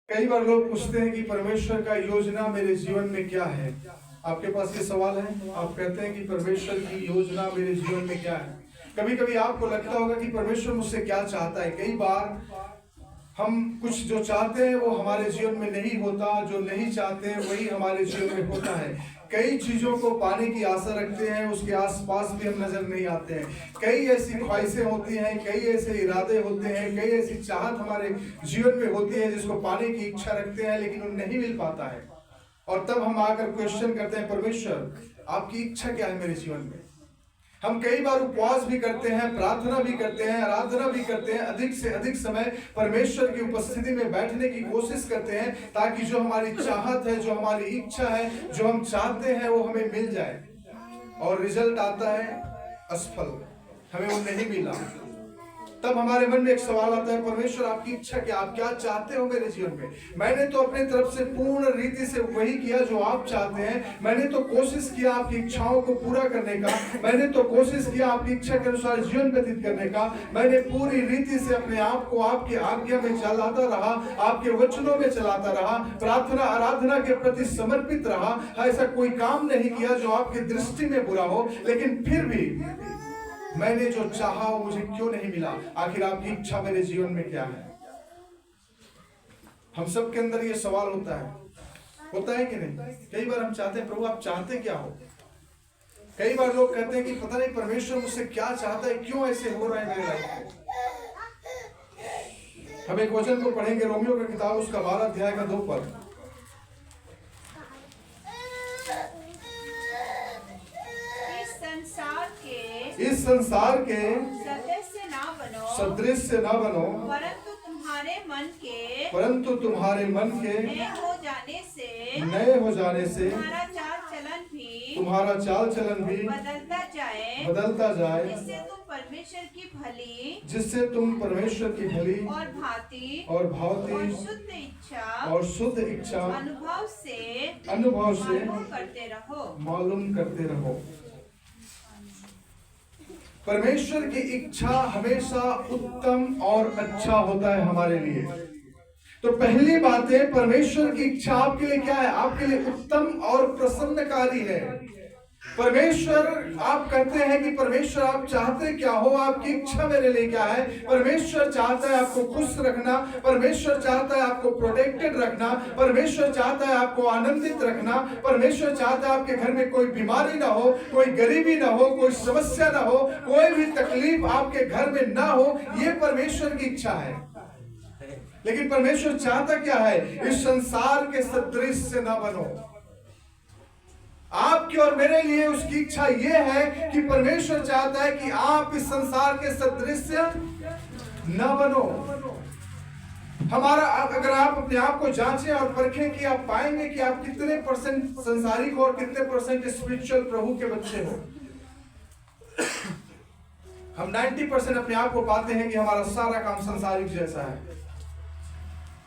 कई बार लोग पूछते हैं कि परमेश्वर का योजना मेरे जीवन में क्या है। आपके पास ये सवाल है, आप कहते हैं कि परमेश्वर की योजना मेरे जीवन में क्या है। कभी कभी आपको लगता होगा कि परमेश्वर मुझसे क्या चाहता है। कई बार हम कुछ जो चाहते हैं वो हमारे जीवन में नहीं होता, जो नहीं चाहते हैं वही हमारे जीवन में होता है। कई चीजों को पाने की आशा रखते हैं, उसके आसपास भी हम नजर नहीं आते हैं। कई ऐसी ख्वाहिशें होती हैं, कई ऐसे इरादे होते हैं, कई ऐसी चाहत हमारे जीवन में होती है जिसको पाने की इच्छा रखते हैं, लेकिन वो नहीं मिल पाता है। और तब हम आकर क्वेश्चन करते हैं, परमेश्वर आपकी इच्छा क्या है मेरे जीवन में। हम कई बार उपवास भी करते हैं, प्रार्थना भी करते हैं, आराधना भी करते हैं, अधिक से अधिक समय परमेश्वर की उपस्थिति में बैठने की कोशिश करते हैं, ताकि जो हमारी चाहत है, जो हमारी इच्छा है, जो हम चाहते हैं वो हमें मिल जाए। और रिजल्ट आता है असफल, हमें वो नहीं मिला। तब हमारे मन में एक सवाल आता है, परमेश्वर आपकी इच्छा क्या, आप क्या चाहते हो मेरे जीवन में। मैंने तो अपनी तरफ से पूर्ण रीति से वही किया जो आप चाहते हैं। मैंने तो कोशिश किया आपकी इच्छाओं को पूरा करने का, मैंने तो कोशिश किया आपकी इच्छा के अनुसार जीवन व्यतीत करने का। मैंने पूरी रीति से अपने आप को आपकी आज्ञा में चलाता रहा, आपके वचनों में चलाता रहा, प्रार्थना आराधना के प्रति समर्पित रहा। ऐसा कोई काम नहीं किया जो आपकी दृष्टि में बुरा हो, लेकिन फिर भी मैंने जो चाहा वो मुझे क्यों नहीं मिला। आखिर आपकी इच्छा मेरे जीवन में क्या है। हम सब के अंदर ये सवाल होता है कि नहीं। कई बार हम चाहते हैं, प्रभु आप चाहते क्या हो। कई बार लोग कहते हैं कि पता नहीं परमेश्वर मुझसे क्या चाहता है, क्यों ऐसे हो रहा है मेरे लाइफ में। हम एक वचन को पढ़ेंगे, रोमियो का किताब, उसका 12 अध्याय का 2 पद। इस संसार के सदृश ना बनो, परंतु तुम्हारे मन के नए हो जाने से तुम्हारा चाल चलन भी बदलता जाए, जिससे तुम परमेश्वर की भली और भांति और शुद्ध इच्छा अनुभव से मालूम करते रहो। परमेश्वर की इच्छा हमेशा उत्तम और अच्छा होता है हमारे लिए। तो पहली बात है, परमेश्वर की इच्छा आपके लिए क्या है, आपके लिए उत्तम और प्रसन्नकारी है। परमेश्वर, आप कहते हैं कि परमेश्वर आप चाहते क्या हो, आपकी इच्छा मेरे लिए क्या है। परमेश्वर चाहता है आपको खुश रखना, परमेश्वर चाहता है आपको प्रोटेक्टेड रखना, परमेश्वर चाहता है आपको आनंदित रखना, परमेश्वर चाहता है आपके घर में कोई बीमारी ना हो, कोई गरीबी ना हो, कोई समस्या ना हो, कोई भी तकलीफ आपके घर में ना हो। ये परमेश्वर की इच्छा है। लेकिन परमेश्वर चाहता क्या है, इस संसार के सदृश से ना बनो। आपकी और मेरे लिए उसकी इच्छा यह है कि परमेश्वर चाहता है कि आप इस संसार के सदृश न बनो। हमारा, अगर आप अपने आप को जांचें और परखें कि आप पाएंगे कि आप कितने परसेंट संसारिक और कितने परसेंट स्पिरिचुअल प्रभु के बच्चे हो। हम 90% अपने आप को पाते हैं कि हमारा सारा काम संसारिक जैसा है,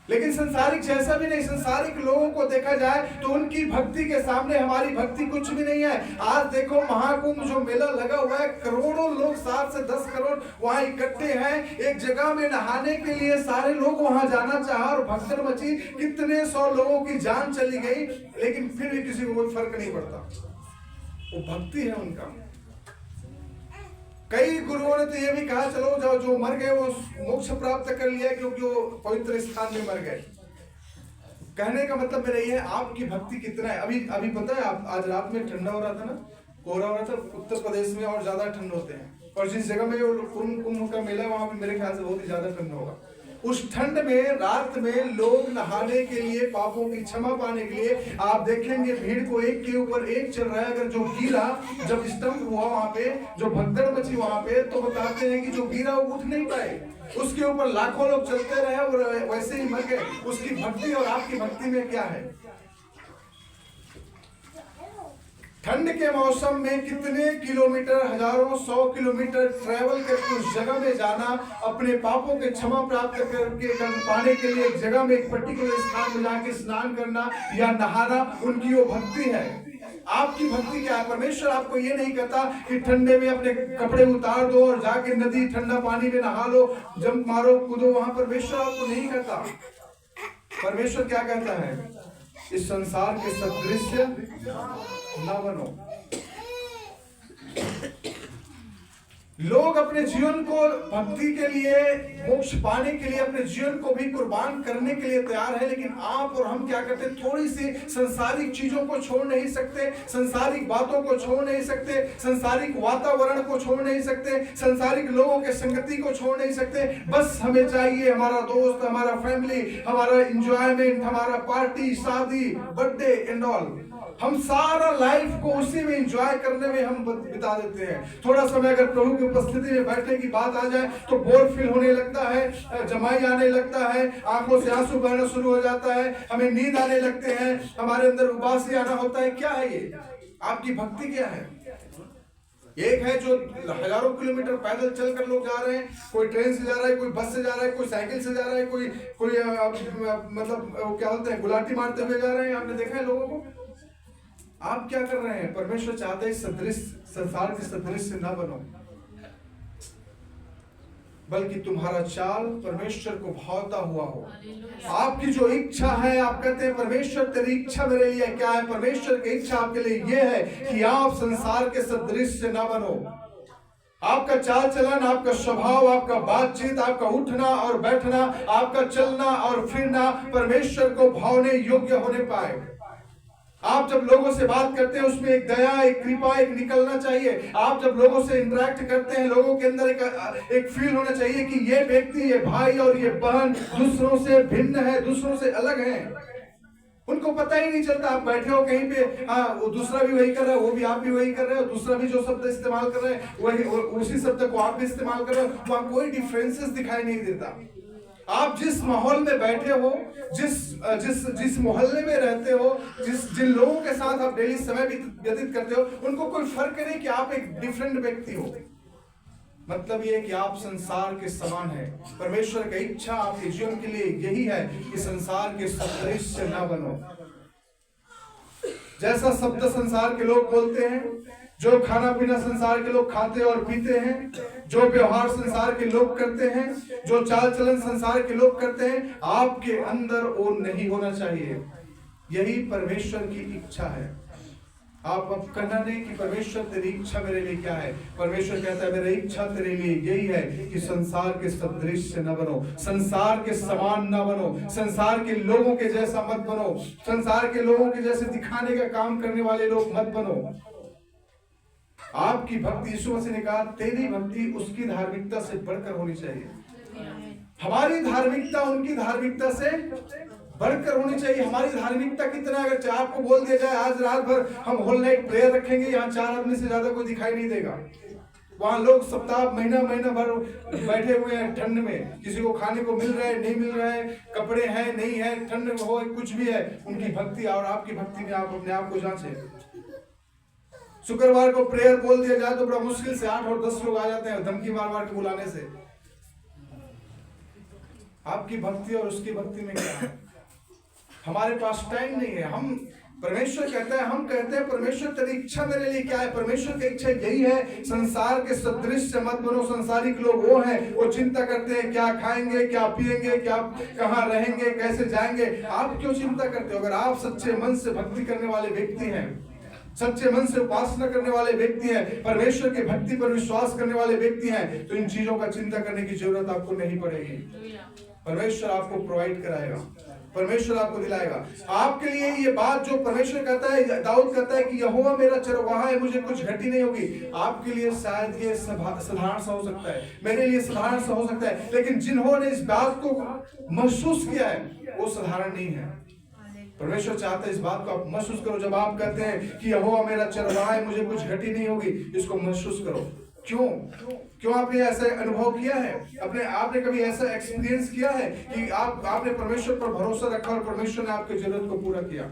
लेकिन संसारिक जैसा भी नहीं। संसारिक लोगों को देखा जाए तो उनकी भक्ति के सामने हमारी भक्ति कुछ भी नहीं है। आज देखो महाकुंभ जो मेला लगा हुआ है, करोड़ों लोग, 7 से 10 करोड़ वहां इकट्ठे हैं एक जगह में नहाने के लिए। सारे लोग वहां जाना चाहा और भगदड़ मची, कितने 100 लोगों की जान चली गई, लेकिन फिर भी किसी को कोई फर्क नहीं पड़ता। वो भक्ति है उनका। कई गुरुओं ने तो ये भी कहा, चलो जो मर गए वो मोक्ष प्राप्त कर लिया क्योंकि वो पवित्र स्थान में मर गए। कहने का मतलब मेरा ये है, आपकी भक्ति कितना है। अभी पता है, आप आज रात में ठंडा हो रहा था ना, कोहरा हो रहा था। उत्तर प्रदेश में और ज्यादा ठंड होते हैं, और जिस जगह में कुंभ का मेला है वहां पे मेरे ख्याल से बहुत ही ज्यादा ठंड होगा। उस ठंड में रात में लोग नहाने के लिए, पापों की क्षमा पाने के लिए, आप देखेंगे भीड़ को एक के ऊपर एक चल रहा है। अगर जो गिरा, जब स्टंप हुआ वहां पे, जो भगदड़ मची वहां पे, तो बताते हैं कि जो गिरा वो उठ नहीं पाए, उसके ऊपर लाखों लोग चलते रहे और वैसे ही मर गए। उसकी भक्ति और आपकी भक्ति में क्या है। ठंड के मौसम में कितने किलोमीटर, हजारों 100 किलोमीटर ट्रैवल करके उस जगह में जाना, अपने पापों के क्षमा प्राप्त करके पाने के लिए एक जगह में, एक पर्टिकुलर स्थान में जाके स्नान करना या नहाना, उनकी वो भक्ति है। आपकी भक्ति क्या है। परमेश्वर आपको ये नहीं कहता कि ठंडे में अपने कपड़े उतार दो और जाके नदी ठंडा पानी में नहा लो, जंप मारो, कूदो। वहां परमेश्वर आपको नहीं कहता। परमेश्वर क्या कहता है? इस संसार के सदृश ना बनो। लोग अपने जीवन को भक्ति के लिए, मोक्ष पाने के लिए अपने जीवन को भी कुर्बान करने के लिए तैयार है, लेकिन आप और हम क्या करते हैं? थोड़ी सी संसारिक चीजों को छोड़ नहीं सकते, संसारिक बातों को छोड़ नहीं सकते, संसारिक वातावरण को छोड़ नहीं सकते, संसारिक लोगों के संगति को छोड़ नहीं सकते। बस हमें चाहिए हमारा दोस्त, हमारा फैमिली, हमारा एंजॉयमेंट, हमारा पार्टी, शादी, बर्थडे एंड ऑल। हम सारा लाइफ को उसी में एंजॉय करने में हम बिता देते हैं। थोड़ा समय अगर प्रभु की उपस्थिति में बैठने की बात आ जाए तो बोर फील होने लगता है, जमाई आने लगता है, आंखों से आंसू बहना शुरू हो जाता है, हमें नींद आने लगते हैं, हमारे अंदर उबासी आना होता है। क्या है ये? आपकी भक्ति क्या है? एक है जो हजारों किलोमीटर पैदल चलकर लोग जा रहे हैं, कोई ट्रेन से जा रहा है, कोई बस से जा रहा है, कोई साइकिल से जा रहा है, कोई मतलब क्या बोलते हैं, गुलाटी मारते हुए जा रहे हैं। आपने देखा है लोगों को? आप क्या कर रहे हैं? परमेश्वर चाहते हैं सदृश, संसार के सदृश ना बनो, बल्कि तुम्हारा चाल परमेश्वर को भावता हुआ हो। आपकी जो इच्छा है, आप कहते हैं परमेश्वर तेरी इच्छा मेरे लिए क्या है? परमेश्वर की इच्छा आपके लिए यह है कि आप संसार के सदृश ना बनो। आपका चाल चलन, आपका स्वभाव, आपका बातचीत, आपका उठना और बैठना, आपका चलना और फिरना परमेश्वर को भावने योग्य होने पाए। आप जब लोगों से बात करते हैं उसमें एक दया, एक कृपा, एक निकलना चाहिए। आप जब लोगों से इंटरेक्ट करते हैं, लोगों के अंदर एक फील होना चाहिए कि ये व्यक्ति, ये भाई और ये बहन दूसरों से भिन्न है, दूसरों से अलग है। उनको पता ही नहीं चलता। आप बैठे हो कहीं पे, हाँ वो दूसरा भी वही कर रहा है, वो भी आप भी वही कर रहे हो, दूसरा भी जो शब्द इस्तेमाल कर रहे हैं वही उसी शब्द को आप भी इस्तेमाल कर रहे हो, वहां कोई डिफरेंसेस दिखाई नहीं देता। आप जिस माहौल में बैठे हो, जिस मोहल्ले में रहते हो, जिन लोगों के साथ आप डेली समय व्यतीत करते हो, उनको कोई फर्क नहीं कि आप एक डिफरेंट व्यक्ति हो। मतलब ये कि आप संसार के समान है। परमेश्वर की इच्छा आपके जीवन के लिए यही है कि संसार के सदृश ना बनो। जैसा शब्द संसार के लोग बोलते हैं, जो खाना पीना संसार के लोग खाते और पीते हैं, जो व्यवहार संसार के लोग करते हैं, जो चाल चलन संसार के लोग करते हैं, आपके अंदर वो नहीं होना चाहिए। यही परमेश्वर की इच्छा है। आप अब कहना नहीं कि परमेश्वर तेरी इच्छा मेरे लिए क्या है। परमेश्वर कहता है मेरी इच्छा तेरे लिए यही है कि संसार के सदृश न बनो, संसार के समान न बनो, संसार के लोगों के जैसा मत बनो, संसार के लोगों के जैसे दिखाने का काम करने वाले लोग मत बनो। आपकी भक्ति, यीशु मसीह ने कहा तेरी भक्ति उसकी धार्मिकता से बढ़कर होनी चाहिए। हमारी धार्मिकता उनकी धार्मिकता से बढ़कर होनी चाहिए। हमारी धार्मिकता कितना, अगर आपको बोल दिया जाए आज रात भर हम होल नाइट प्रेयर रखेंगे, यहाँ 4 आदमी से ज्यादा कोई दिखाई नहीं देगा। वहां लोग सप्ताह महीना भर बैठे हुए हैं ठंड में, किसी को खाने को मिल रहा है नहीं मिल रहा है, कपड़े हैं नहीं है, ठंड हो कुछ भी है। उनकी भक्ति और आपकी भक्ति में आप अपने आप को जांचें। शुक्रवार को प्रेयर बोल दिया जाए तो बड़ा मुश्किल से 8 और 10 लोग आ जाते हैं धमकी मार मार के बुलाने से। आपकी भक्ति और उसकी भक्ति में क्या है? हमारे पास टाइम नहीं है। हम परमेश्वर कहता है, हम कहते हैं परमेश्वर तेरी इच्छा मेरे लिए क्या है? परमेश्वर की इच्छा यही है संसार के सदृश से मत बनो। संसारिक लोग वो हैं, वो चिंता करते हैं क्या खाएंगे, क्या पिएंगे, क्या कहाँ रहेंगे, कैसे जाएंगे। आप क्यों चिंता करते हो? अगर आप सच्चे मन से भक्ति करने वाले व्यक्ति हैं, सच्चे मन से उपासना करने वाले व्यक्ति हैं, परमेश्वर की भक्ति पर विश्वास करने वाले व्यक्ति हैं, तो इन चीजों का चिंता करने की जरूरत आपको नहीं पड़ेगी। परमेश्वर आपको प्रोवाइड कराएगा, परमेश्वर आपको दिलाएगा। आपके लिए ये बात जो परमेश्वर कहता है, दाऊद कहता है कि यहोवा मेरा चरवाहा है, मुझे कुछ घटी नहीं होगी। आपके लिए शायद ये साधारण सा हो सकता है, मेरे लिए साधारण सा हो सकता है, लेकिन जिन्होंने इस बात को महसूस किया है वो साधारण नहीं है। परमेश्वर चाहता है इस बात को आप महसूस करो। जब आप कहते हैं कि यहोवा मेरा चरवाहा है, मुझे कुछ घटी नहीं होगी, इसको महसूस करो। क्यों आपने ऐसा अनुभव किया है? आपने कभी ऐसा एक्सपीरियंस किया है कि आपने परमेश्वर पर भरोसा रखा और परमेश्वर ने आपकी जरूरत को पूरा किया?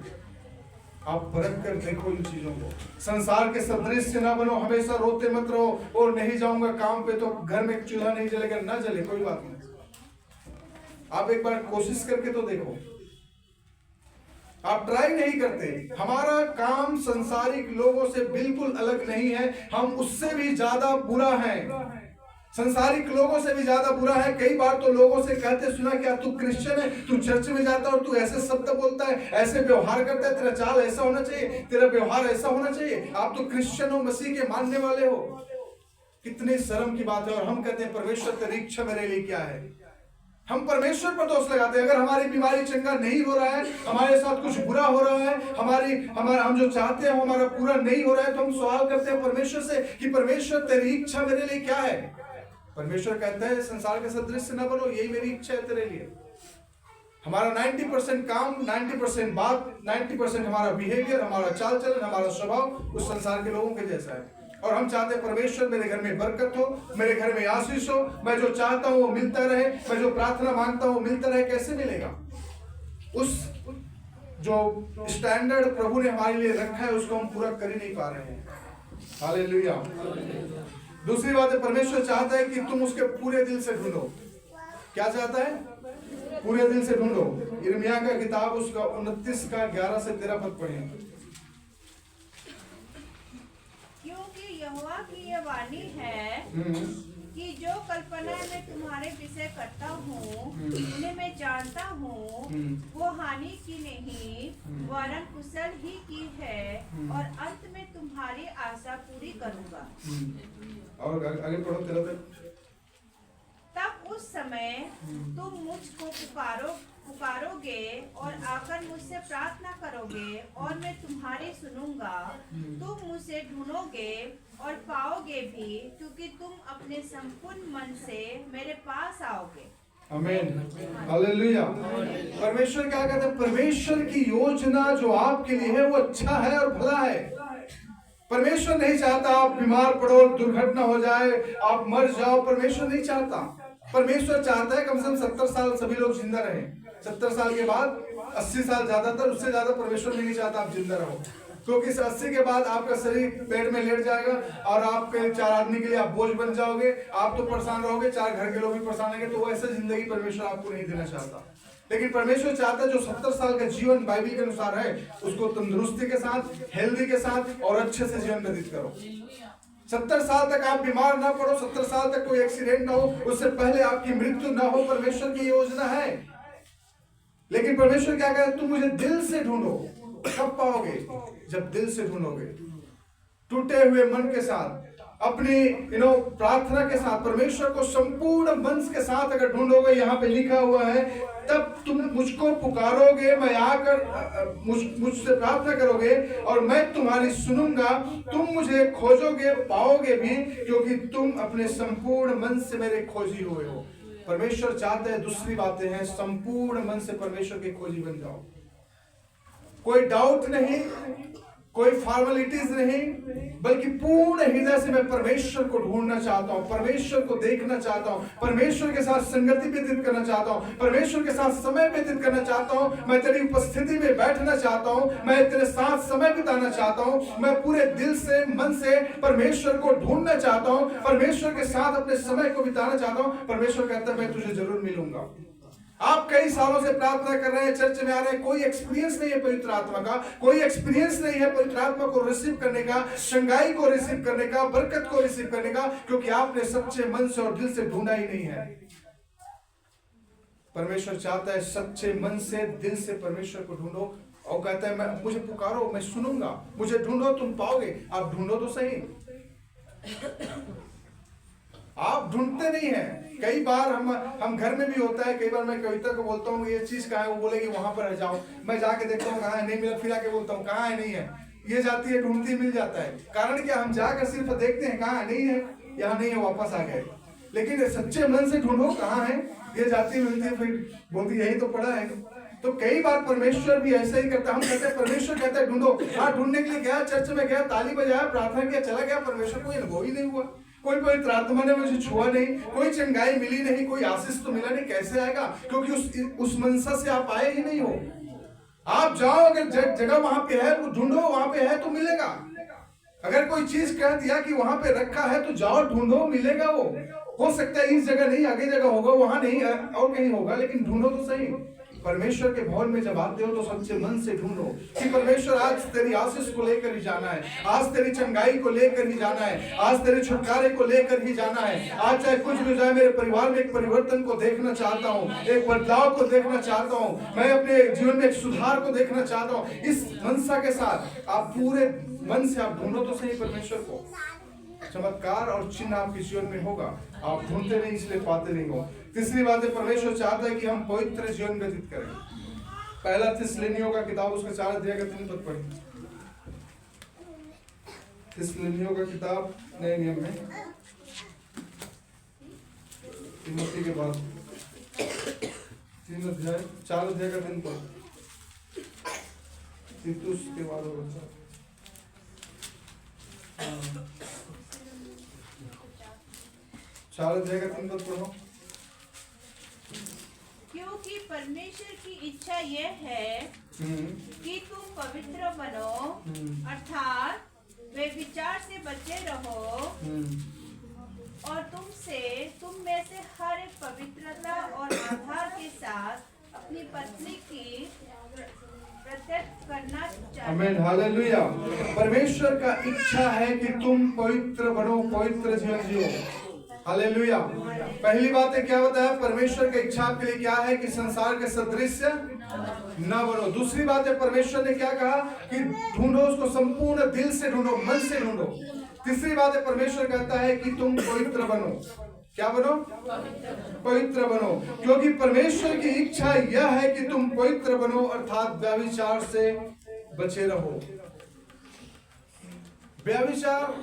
आप परख कर देखो इन चीजों को। संसार के सदृश से ना बनो, हमेशा रोते मत रहो और नहीं जाऊंगा काम पे तो घर में चूल्हा नहीं जलेगा। ना जले कोई बात नहीं, आप एक बार कोशिश करके तो देखो। आप ट्राई नहीं करते। हमारा काम संसारिक लोगों से बिल्कुल अलग नहीं है, हम उससे भी ज्यादा बुरा हैं। संसारिक लोगों से भी ज्यादा बुरा है। कई बार तो लोगों से कहते सुना, क्या तू क्रिश्चियन है, तू चर्च में जाता है और तू ऐसे शब्द बोलता है, ऐसे व्यवहार करता है, तेरा चाल ऐसा होना चाहिए, तेरा व्यवहार ऐसा होना चाहिए, आप तो क्रिश्चियन हो, मसीह के मानने वाले हो। कितने शर्म की बात है। और हम कहते हैं परमेश्वर तेरी इच्छा मेरे लिए क्या है। हम परमेश्वर पर दोष लगाते हैं। अगर हमारी बीमारी चंगा नहीं हो रहा है, हमारे साथ कुछ बुरा हो रहा है, हम जो चाहते हैं हमारा पूरा नहीं हो रहा है, तो हम सवाल करते हैं परमेश्वर से कि परमेश्वर तेरी इच्छा मेरे लिए क्या है। परमेश्वर कहता है संसार के सदृश न बनो, यही मेरी इच्छा है तेरे लिए। हमारा 90% काम, 90% बात, 90% हमारा बिहेवियर, हमारा चाल चलन, हमारा स्वभाव उस संसार के लोगों के जैसा है। और हम चाहते हैं परमेश्वर मेरे घर में बरकत हो, मेरे घर में आशीष हो, मैं जो चाहता हूं वो मिलता रहे, मैं जो प्रार्थना मांगता हूं वो मिलता रहे। कैसे मिलेगा? उस जो स्टैंडर्ड प्रभु ने हमारे लिए रखा है उसको हम पूरा कर ही नहीं पा रहे हैं। हालेलुया। दूसरी बात है, परमेश्वर चाहता है कि तुम उसके पूरे दिल से ढूंढो। क्या चाहता है? पूरे दिल से ढूंढो। यिर्मयाह का किताब उसका 29 का 11 से 13 पद पढ़ें। क्योंकि यहोवा की यह वाणी है कि जो कल्पना मैं तुम्हारे विषय करता हूँ उन्हें मैं जानता हूँ, वो हानि की नहीं वरन कुशल ही की है, और अंत में तुम्हारी आशा पूरी करूँगा। और आगे पढ़ो 13 तक। तब उस समय तुम मुझको पुकारोगे और आकर मुझसे प्रार्थना करोगे और मैं तुम्हारी सुनूंगा। तुम मुझसे ढूंढोगे और पाओगे भी, क्योंकि तुम अपने संपूर्ण मन से मेरे पास आओगे। आमीन। हालेलुया। परमेश्वर क्या कहते हैं? परमेश्वर की योजना जो आपके लिए है वो अच्छा है और भला है। परमेश्वर नहीं चाहता आप बीमार पड़ो, दुर्घटना हो जाए, आप मर जाओ। परमेश्वर नहीं चाहता। परमेश्वर चाहता है कम से कम 70 साल सभी लोग जिंदा रहे। 70 साल के बाद 80 साल ज्यादातर, उससे ज्यादा परमेश्वर नहीं चाहता आप जिंदा रहो, क्योंकि 80 के बाद आपका शरीर पेट में लेट जाएगा और आपके 4 आदमी के लिए आप बोझ बन जाओगे। आप तो परेशान रहोगे, 4 घर के लोग भी परेशान होंगे। तो वैसे जिंदगी परमेश्वर आपको नहीं देना चाहता। लेकिन परमेश्वर चाहता है जो 70 साल का जीवन बाइबल के अनुसार है उसको तंदुरुस्ती के साथ, हेल्दी के साथ और अच्छे से जीवन व्यतीत करो। 70 साल तक आप बीमार ना पड़ो, 70 साल तक कोई एक्सीडेंट ना हो, उससे पहले आपकी मृत्यु ना हो। परमेश्वर की योजना है। लेकिन परमेश्वर क्या कहता है? तुम मुझे दिल से ढूंढो। कब पाओगे? जब दिल से ढूंढोगे, टूटे हुए मन के साथ, अपनी प्रार्थना के साथ, परमेश्वर को संपूर्ण मन के साथ अगर ढूंढोगे। यहाँ पे लिखा हुआ है, तब तुम मुझको पुकारोगे, मैं आकर मुझसे प्रार्थना करोगे और मैं तुम्हारी सुनूंगा। तुम मुझे खोजोगे, पाओगे भी, क्योंकि तुम अपने संपूर्ण मन से मेरे खोजी हुए हो। परमेश्वर चाहते हैं, दूसरी बातें हैं, संपूर्ण मन से परमेश्वर के खोजी बन जाओ। कोई डाउट नहीं, कोई फॉर्मेलिटीज नहीं, बल्कि पूर्ण हृदय से मैं परमेश्वर को ढूंढना चाहता हूं, परमेश्वर को देखना चाहता हूं, परमेश्वर के साथ संगति व्यतीत करना चाहता हूं, परमेश्वर के साथ समय व्यतीत करना चाहता हूं। मैं तेरी उपस्थिति में बैठना चाहता हूं, मैं तेरे साथ समय बिताना चाहता हूं। मैं पूरे दिल से, मन से परमेश्वर को ढूंढना चाहता हूं, परमेश्वर के साथ अपने समय को बिताना चाहता हूं। परमेश्वर कहता है मैं तुझे जरूर मिलूंगा। आप कई सालों से प्रार्थना कर रहे हैं, चर्च में आ रहे हैं, कोई एक्सपीरियंस नहीं है पवित्र आत्मा का, कोई एक्सपीरियंस नहीं है पवित्र आत्मा को रिसीव करने का, संगाई को रिसीव करने का, बरकत को रिसीव करने का, क्योंकि आपने सच्चे मन से और दिल से ढूंढा ही नहीं है। परमेश्वर चाहता है सच्चे मन से, दिल से परमेश्वर को ढूंढो। और कहता है मैं मुझे पुकारो, मैं सुनूंगा। मुझे ढूंढो, तुम पाओगे। आप ढूंढो तो सही, आप ढूंढते नहीं हैं। कई बार हम घर में भी होता है, कई बार मैं कविता को बोलता हूँ ये चीज कहाँ है, वो बोलेगी वहां पर जाओ। मैं जाके देखता हूँ कहाँ है, नहीं मिला, फिर आके बोलता हूँ कहाँ है, नहीं है। ये जाती है, ढूंढती मिल जाता है। कारण क्या? हम जाकर सिर्फ देखते हैं कहाँ है, नहीं है, यहाँ नहीं है, वापस आ गए। लेकिन सच्चे मन से ढूंढो कहाँ है, ये जाती मिलती है, फिर बोलती यही तो पड़ा है। तो कई बार परमेश्वर भी ऐसा ही करता है। हम कहते हैं, परमेश्वर कहता है ढूंढो। हाँ, ढूंढने के लिए गया, चर्च में गया, ताली बजाया, प्रार्थना किया, चला गया, परमेश्वर कोई अनुभव ही नहीं हुआ। कोई पवित्र आत्मा ने मुझे छुआ नहीं, कोई चंगाई मिली नहीं, कोई आशीष तो मिला नहीं। कैसे आएगा? क्योंकि उस मनसा से आप आए ही नहीं हो। आप जाओ, अगर जगह वहां पे है वो ढूंढो, वहां पे है तो मिलेगा। अगर कोई चीज कह दिया कि वहां पे रखा है तो जाओ ढूंढो, मिलेगा। वो हो सकता है इस जगह नहीं, आगे जगह होगा, वहां नहीं और कहीं होगा, लेकिन ढूंढो तो सही। परमेश्वर के भवन में जब आते हो तो सच्चे मन से ढूंढो कि परमेश्वर आज तेरी आशीष को लेकर ही जाना है, आज तेरी चंगाई को लेकर ही जाना है, आज तेरे छुटकारे को लेकर ही जाना है। आज चाहे कुछ भी हो जाए, मेरे परिवार में एक परिवर्तन को देखना चाहता हूँ, एक बदलाव को देखना चाहता हूँ, मैं अपने जीवन में एक सुधार को देखना चाहता हूँ। इस मनसा के साथ आप पूरे मन से आप ढूंढो तो सही परमेश्वर को। चमत्कार और चिन्ह आपके जीवन में होगा, आप ढूंढते नहीं इसलिए पाते नहीं हो। तीसरी बात है, परमेश्वर चाहता है कि हम पवित्र जीवन व्यतीत करें। पहला थिस्सलुनीयों का किताब उसका 4 अध्याय का 3 पद पढ़ें। थिस्सलुनीयों का किताब नए नियम में तीमोथी के बाद 4 अध्याय का 3 पद, तीतुस के बाद होगा 4 अध्याय का 3 पद पढ़ो। क्योंकि परमेश्वर की इच्छा यह है कि तुम पवित्र बनो, अर्थात वे विचार से बचे रहो, और तुम में से हर एक पवित्रता और आधार के साथ अपनी पत्नी की प्रत्यक्ष करना चाहिए। आमीन, हालेलुया। परमेश्वर का इच्छा है कि तुम पवित्र बनो, पवित्र जीवन जियो। हालेलुया। पहली बात है क्या बताया, परमेश्वर की इच्छा आपके लिए क्या है कि संसार के सदृश न बनो। दूसरी बात है, परमेश्वर ने क्या कहा कि ढूंढो उसको, संपूर्ण दिल से ढूंढो, मन से ढूंढो। तीसरी बात है, परमेश्वर कहता है कि तुम पवित्र बनो। क्या बनो? पवित्र बनो, क्योंकि परमेश्वर की इच्छा यह है कि तुम पवित्र बनो, अर्थात व्यभिचार से बचे रहो। व्यभिचार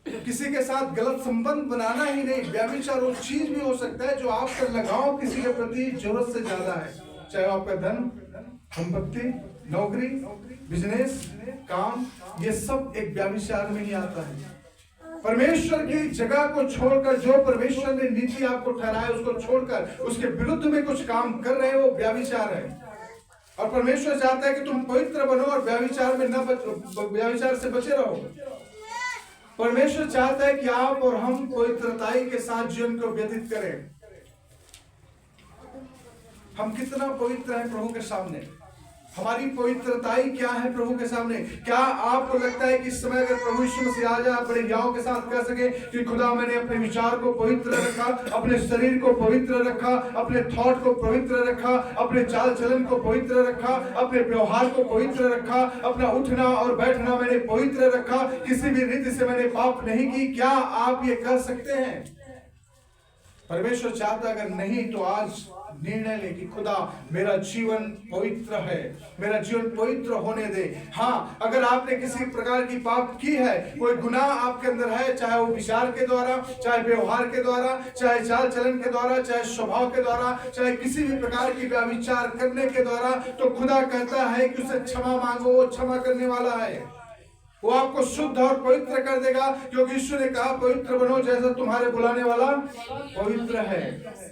किसी के साथ गलत संबंध बनाना ही नहीं, व्यभिचार वो चीज भी हो सकता है जो आपका लगाव किसी के प्रति जरूरत से ज्यादा है, चाहे आपका धन, संपत्ति, नौकरी, बिजनेस, काम, ये सब एक व्यभिचार में ही आता है। परमेश्वर की जगह को छोड़कर, जो परमेश्वर ने नीति आपको ठहराया उसको छोड़कर उसके विरुद्ध में कुछ काम कर रहे हो, व्यभिचार है। और परमेश्वर चाहता है कि तुम पवित्र बनो और व्यभिचार में व्यभिचार से बचे रहो। परमेश्वर चाहता है कि आप और हम पवित्रताई के साथ जीवन को व्यतीत करें। हम कितना पवित्र हैं प्रभु के सामने, हमारी पवित्रताई क्या है प्रभु के सामने। क्या आपको लगता है कि इस समय अगर प्रभु यीशु मसीह आ जाए, बड़े याव के साथ कह सके कि खुदा मैंने अपने विचार को पवित्र रखा, अपने शरीर को पवित्र रखा, अपने थॉट को पवित्र रखा, अपने चाल चलन को पवित्र रखा, अपने व्यवहार को पवित्र रखा, अपना उठना और बैठना मैंने पवित्र रखा, किसी भी रीति से मैंने पाप नहीं की? क्या आप ये कह सकते हैं? परमेश्वर चाहता अगर नहीं तो आज निर्णय ले कि खुदा मेरा जीवन पवित्र है, मेरा जीवन पवित्र होने दे। हाँ, अगर आपने किसी प्रकार की पाप की है, कोई गुनाह आपके अंदर है, चाहे वो विचार के द्वारा, चाहे व्यवहार के द्वारा, चाहे चाल चलन के द्वारा, चाहे स्वभाव के द्वारा, चाहे किसी भी प्रकार की व्यभिचार करने के द्वारा, तो खुदा कहता है कि उसे क्षमा मांगो, वो क्षमा करने वाला है, वो आपको शुद्ध और पवित्र कर देगा, क्योंकि यीशु ने कहा पवित्र बनो जैसा तुम्हारे बुलाने वाला पवित्र है।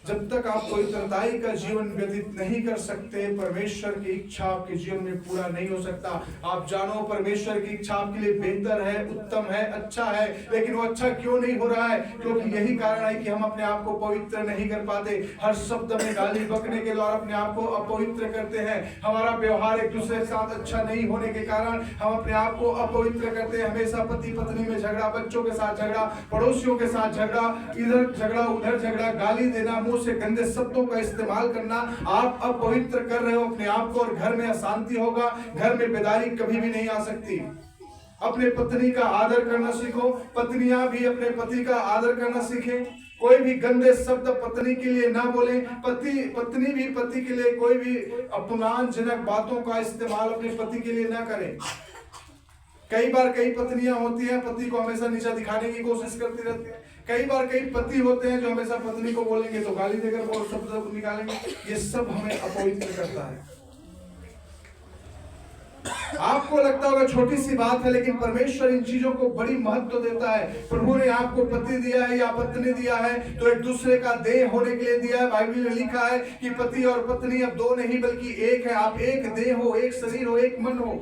जब तक आप पवित्रताई का जीवन व्यतीत नहीं कर सकते, परमेश्वर की इच्छा आपके जीवन में पूरा नहीं हो सकता। आप जानो परमेश्वर की इच्छा आपके लिए बेहतर है, उत्तम है, अच्छा है, लेकिन वो अच्छा क्यों नहीं हो रहा है? क्योंकि यही कारण है कि हम अपने आप को पवित्र नहीं कर पाते। हर शब्द में गाली बकने के द्वारा अपने आप को अपवित्र करते हैं। हमारा व्यवहार एक दूसरे के साथ अच्छा नहीं होने के कारण हम अपने आप को अपवित्र करते हैं। हमेशा पति पत्नी में झगड़ा, बच्चों के साथ झगड़ा, पड़ोसियों के साथ झगड़ा, इधर झगड़ा उधर झगड़ा, गाली देना, से गंदे शब्दों का इस्तेमाल करना, आप अपवित्र कर रहे हो अपने आप को, और घर में अशांति होगा, घर में बेदारी कभी भी नहीं आ सकती। अपने पत्नी का आदर करना सीखो, पत्नियां भी अपने पति का आदर करना सीखें। कोई भी गंदे शब्द पत्नी के लिए ना बोले, पत्नी भी पति के लिए कोई भी अपमानजनक बातों का इस्तेमाल अपने पति के लिए ना करें। कई बार कई पत्नियां होती हैं पति को हमेशा नीचा दिखाने की कोशिश करती रहती है। कई बार कई पति होते हैं जो हमेशा पत्नी को बोलेंगे तो गाली देकर वो शब्द निकालेंगे। ये सब हमें अपवित्र करता है। आपको लगता होगा छोटी सी बात है, लेकिन परमेश्वर इन चीजों को बड़ी महत्व देता है। प्रभु ने आपको पति दिया है या पत्नी दिया है तो एक दूसरे का देह होने के लिए दिया है। बाइबल में लिखा है कि पति और पत्नी अब दो नहीं बल्कि एक है। आप एक देह हो, एक शरीर हो, एक मन हो।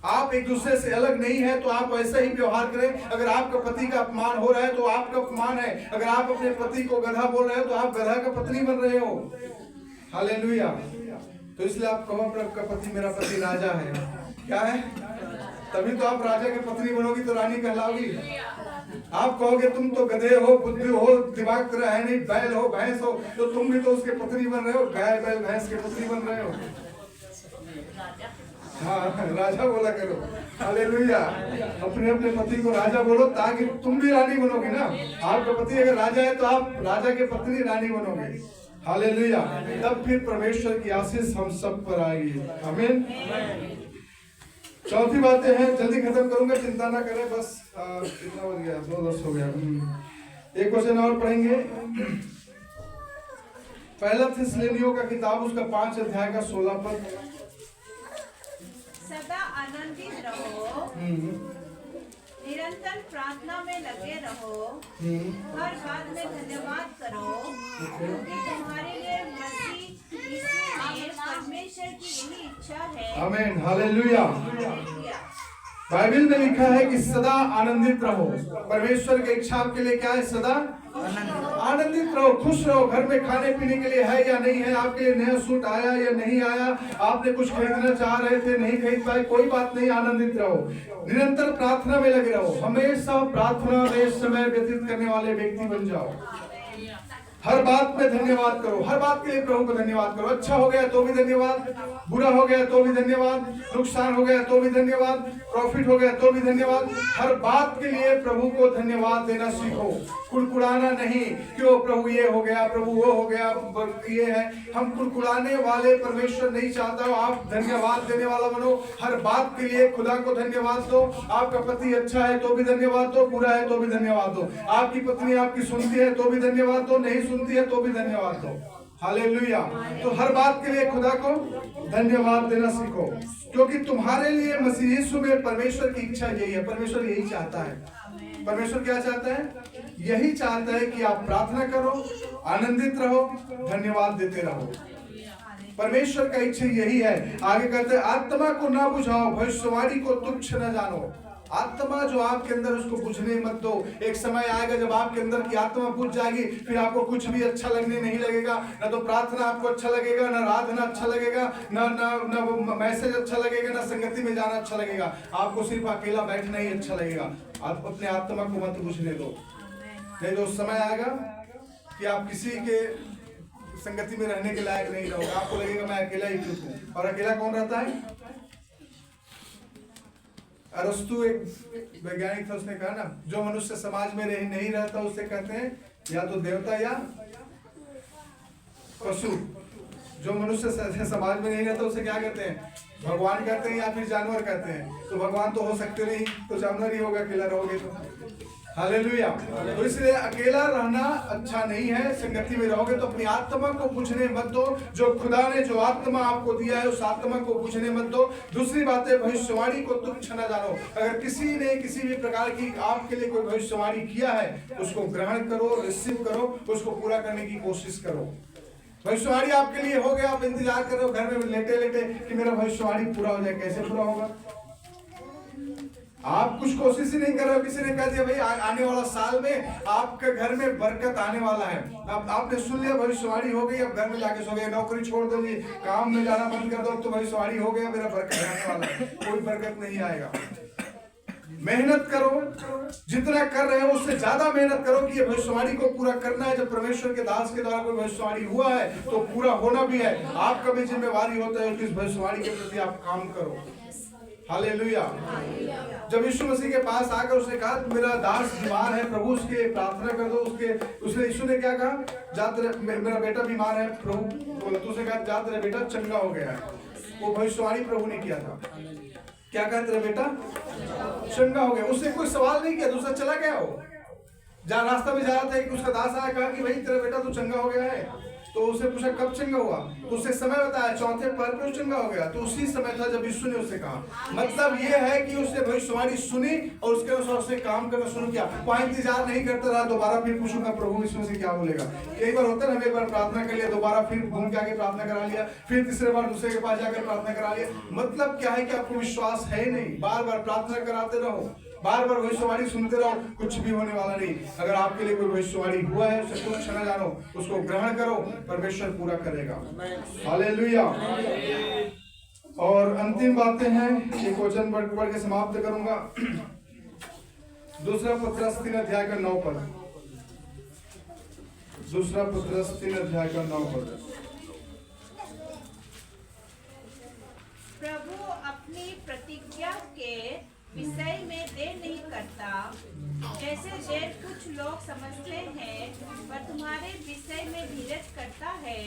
आप एक दूसरे से अलग नहीं है तो आप वैसे ही व्यवहार करें। अगर आपका पति का अपमान हो रहा है तो आपका अपमान है। अगर आप अपने पति को गधा बोल रहे हो तो आप गधा का पत्नी बन रहे हो। हालेलुया। तो इसलिए आप कहो आपका पति, मेरा पति राजा है। क्या है? तभी तो आप राजा की पत्नी बनोगी तो रानी कहलाओगी। आप कहोगे तुम तो गधे हो, बुद्धि हो, दिमाग तेरा है नहीं, बैल हो, भैंस हो, तो तुम भी तो उसके पत्नी बन रहे हो। गाय बैल भैंस के पत्नी बन रहे हो। हाँ, राजा बोला करो। हालेलुया। अपने अपने पति को राजा बोलो ताकि तुम भी रानी बनोगे ना। आपका पति अगर राजा है तो आप राजा के पत्नी रानी बनोगे। हालेलुया। तब फिर परमेश्वर की आशीष हम सब पर आएगी। आमीन। चौथी बातें हैं, जल्दी खत्म करूंगा, चिंता ना करें। बस कितना हो गया? 2:10 हो गया। एक क्वेश्चन और पढ़ेंगे। पहला थिस्सलुनीयों का किताब, उसका 5 अध्याय का 16 पद। सदा आनंदित रहो, निरंतर प्रार्थना में लगे रहो, हर बात में धन्यवाद करो, क्योंकि तुम्हारे लिए मसीह यीशु में परमेश्वर की यही इच्छा है। आमीन। हालेलुया। हालेलुया। बाइबल में लिखा है कि सदा आनंदित रहो। परमेश्वर की इच्छा आपके लिए क्या है? सदा आनंदित रहो, खुश रहो। घर में खाने पीने के लिए है या नहीं है, आपके लिए नया सूट आया या नहीं आया, आपने कुछ खरीदना चाह रहे थे नहीं खरीद पाए, कोई बात नहीं, आनंदित रहो। निरंतर प्रार्थना में लगे रहो। हमेशा प्रार्थना में समय व्यतीत करने वाले व्यक्ति बन जाओ। हर बात में धन्यवाद करो। हर बात के लिए प्रभु को धन्यवाद करो। अच्छा हो गया तो भी धन्यवाद, बुरा हो गया तो भी धन्यवाद, नुकसान हो गया तो भी धन्यवाद, प्रॉफिट हो गया तो भी धन्यवाद। हर बात के लिए प्रभु को धन्यवाद देना सीखो। कुड़कुड़ाना नहीं, क्यों प्रभु ये हो गया, प्रभु वो हो गया, ये है। हम कुड़कुड़ाने वाले परमेश्वर नहीं चाहता हो। आप धन्यवाद देने वाला बनो। हर बात के लिए खुदा को धन्यवाद दो। आपका पति अच्छा है तो भी धन्यवाद दो, बुरा है तो भी धन्यवाद दो। आपकी पत्नी आपकी सुनती है तो भी धन्यवाद दो, नहीं सुनती है तो भी धन्यवाद दो। हालेलुया। तो हर बात के लिए खुदा को धन्यवाद देना सीखो, क्योंकि तुम्हारे लिए मसीह यीशु में परमेश्वर की इच्छा यही है। परमेश्वर यही चाहता है। परमेश्वर क्या चाहता है? यही चाहता है कि आप प्रार्थना करो, आनंदित रहो, धन्यवाद देते रहो। परमेश्वर का इच्छा यही है। आगे कहते हैं, आत्मा को ना बुझाओ, भविष्यवाणी को तुच्छ न जानो। आत्मा जो आपके अंदर, उसको बुझने मत दो। एक समय आएगा जब आपके अंदर की आत्मा बुझ जाएगी, फिर आपको कुछ भी अच्छा लगने नहीं लगेगा। ना तो प्रार्थना आपको अच्छा लगेगा, ना आराधना अच्छा लगेगा, ना वो मैसेज अच्छा लगेगा, ना संगति में जाना अच्छा लगेगा। आपको सिर्फ अकेला बैठना ही अच्छा लगेगा। आप अपने आत्मा को मत बुझने दो, नहीं तो उस समय आएगा कि आप किसी के संगति में रहने के लायक नहीं रहोगे। आपको लगेगा मैं अकेला ही क्यों हूँ। और अकेला कौन रहता है? अरस्तु एक वैज्ञानिक था, उसने कहा ना, जो मनुष्य समाज में नहीं रहता उसे कहते हैं या तो देवता या पशु। जो मनुष्य समाज में नहीं रहता उसे क्या कहते हैं? भगवान कहते हैं या फिर जानवर कहते हैं। तो भगवान तो हो सकते नहीं, तो जानवर ही होगा अकेला रहोगे तो। हालेलुया। तो इसलिए अकेला रहना अच्छा नहीं है। संगति में रहोगे तो अपनी आत्मा को पूछने मत दो। जो खुदा ने जो आत्मा आपको दिया है उस आत्मा को पूछने मत दो। दूसरी बात है, भविष्यवाणी को तुच्छ न जानो। अगर किसी ने किसी भी प्रकार की आपके लिए कोई भविष्यवाणी किया है, उसको ग्रहण करो, रिसीव करो, उसको पूरा करने की कोशिश करो। भविष्यवाणी आपके लिए हो गया, आप इंतजार कर रहे हो घर में लेटे लेटे कि मेरा भविष्यवाणी पूरा हो जाए। कैसे पूरा होगा? आप कुछ कोशिश ही नहीं कर रहे हो। किसी ने कह दिया भाई आने वाला साल में आपके घर में बरकत आने वाला है। अब आपने सुन लिया, भविष्यवाणी हो गई, अब घर में जाके सो गए, नौकरी छोड़ दो जी, काम में जाना बंद कर दो, तो भविष्यवाणी हो गया मेरा बरकत आने वाला है। कोई बरकत नहीं आएगा। मेहनत करो, जितना कर रहे हो उससे ज्यादा मेहनत करो कि ये भविष्यवाणी को पूरा करना है। जब परमेश्वर के दास के द्वारा कोई भविष्यवाणी हुआ है तो पूरा होना भी है। आपका भी जिम्मेवारी होता है कि इस भविष्यवाणी के प्रति आप काम करो। हालेलुया। जब यीशु मसीह के पास आकर उसने कहा मेरा दास बीमार है, प्रभु उसके प्रार्थना कर दो। उसने यीशु ने क्या कहा? जा तेरा मेरा बेटा बीमार है। प्रभु बोला, तो उसने कहा जा तेरा बेटा चंगा हो गया है। वो भविष्यवाणी प्रभु ने किया था। क्या कहा? तेरा बेटा चंगा हो गया। उसने कोई सवाल नहीं किया, दूसरा चला गया। वो जहाँ रास्ता में जा रहा था, एक उसका दास आया, कहा कि भाई तेरा बेटा तो चंगा हो गया है। तो उसे पूछा कब चंगा हुआ, तो उसे समय बताया, चौथे पहर पे चंगा हो गया। तो उसी समय था जब यीशु ने उसे कहा। मतलब ये है कि उसने भविष्यवाणी सुनी और उसके अनुसार उसने काम करना शुरू किया। वहां इंतजार नहीं करता रहा दोबारा फिर पूछूंगा प्रभु यीशु से क्या बोलेगा। कई बार होता है ना, एक बार प्रार्थना कर लिया, दोबारा फिर घूम के आके प्रार्थना करा लिया, फिर तीसरे बार दूसरे के पास जाकर प्रार्थना करा लिया। मतलब क्या है कि आपको विश्वास है नहीं। बार बार प्रार्थना कराते रहो, बार बार भविष्यवाणी सुनते रहो, कुछ भी होने वाला नहीं। अगर आपके लिए कोई भविष्यवाणी हुआ है उसे तुच्छ न जानो, उसको ग्रहण करो, परमेश्वर पूरा करेगा। हालेलुया। और अंतिम बातें हैं, एक वचन पढ़ के समाप्त करूंगा। दूसरा पत्रस 3 अध्याय का 9 पद। दूसरा पत्रस 3 अध्याय का 9 पद। प्रभु अपनी प्रतिज्ञा के विषय में देर नहीं करता, जैसे देर कुछ लोग समझते हैं, पर तुम्हारे विषय में धीरज करता है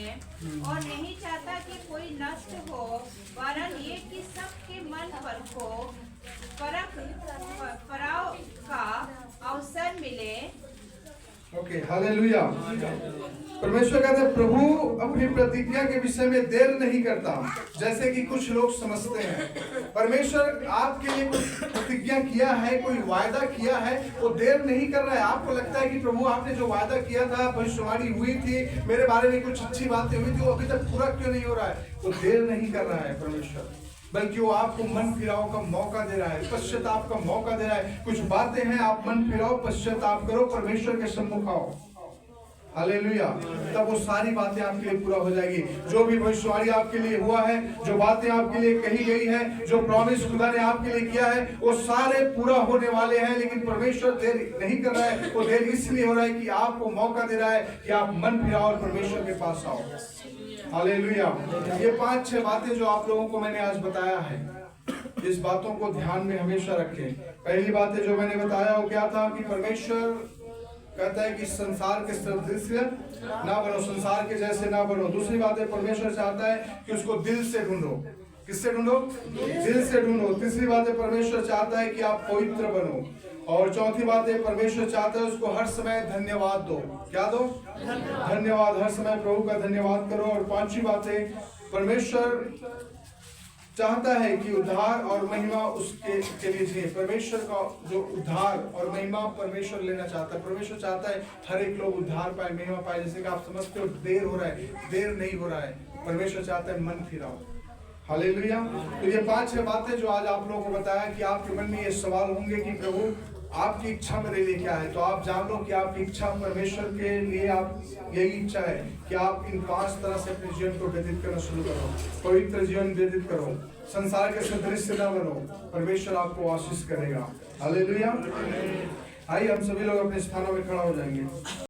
और नहीं चाहता कि कोई नष्ट हो, वरन ये कि सबके मन पराव का अवसर मिले। Okay, hallelujah. परमेश्वर कहते हैं प्रभु अपनी प्रतिज्ञा के विषय में देर नहीं करता, जैसे कि कुछ लोग समझते हैं। परमेश्वर आपके लिए कोई प्रतिज्ञा किया है, कोई वायदा किया है, वो देर नहीं कर रहा है। आपको लगता है कि प्रभु आपने जो वायदा किया था, भविष्यवाणी हुई थी, मेरे बारे में कुछ अच्छी बातें हुई थी, वो अभी तक पूरा क्यों नहीं हो रहा है? वो देर नहीं कर रहा है परमेश्वर, बल्कि वो आपको मन फिराव का मौका दे रहा है, पश्चाताप का मौका दे रहा है। कुछ बातें हैं, आप मन फिराओ, पश्चाताप करो, परमेश्वर के सम्मुख आओ। हालेलुया। तब वो सारी बातें आपके लिए पूरा हो जाएगी। जो भी भविष्यवाणी आपके लिए हुआ है, जो बातें आपके लिए कही गई है, जो प्रॉमिस खुदा ने आपके लिए किया है, वो सारे पूरा होने वाले हैं। लेकिन परमेश्वर देर नहीं कर रहा है। वो देर इसलिए हो रहा है कि आपको मौका दे रहा है कि आप मन फिराओ और परमेश्वर के पास आओ। हालेलुया। ये 5-6 बातें जो आप लोगों को मैंने आज बताया है, इस बातों को ध्यान में हमेशा रखें। पहली बातें जो मैंने बताया वो क्या था कि परमेश्वर कहता है कि संसार के सदृश ना बनो, संसार के जैसे ना बनो। दूसरी बात है, परमेश्वर चाहता है कि उसको दिल से ढूंढो। किससे ढूंढो? दिल से ढूंढो। तीसरी बात है, परमेश्वर चाहता है कि आप पवित्र बनो। और चौथी बात है, परमेश्वर चाहता है उसको हर समय धन्यवाद दो। क्या दो? धन्यवाद। हर समय प्रभु का धन्यवाद करो। और पांचवी बात है, परमेश्वर चाहता है कि उद्धार और महिमा उसके लिए जिए। परमेश्वर का जो उद्धार और महिमा परमेश्वर लेना चाहता है। परमेश्वर चाहता है हर एक लोग उद्धार पाए, महिमा पाए। जैसे कि आप समझते हो देर हो रहा है, देर नहीं हो रहा है। परमेश्वर चाहता है मन फिराओ। हालेलुया। तो ये 5-6 बातें जो आज आप लोगों को बताया कि आपके मन में ये सवाल होंगे कि प्रभु आपकी इच्छा मेरे लिए क्या है, तो आप जान लो कि आपकी इच्छा परमेश्वर के लिए, आप यही इच्छा है कि आप इन 5 तरह से अपने जीवन को व्यतीत करना शुरू करो। पवित्र जीवन व्यतीत करो, संसार के सदृश न बनो, परमेश्वर आपको आशीष करेगा। हालेलुया। आइए हम सभी लोग अपने स्थानों में खड़ा हो जाएंगे।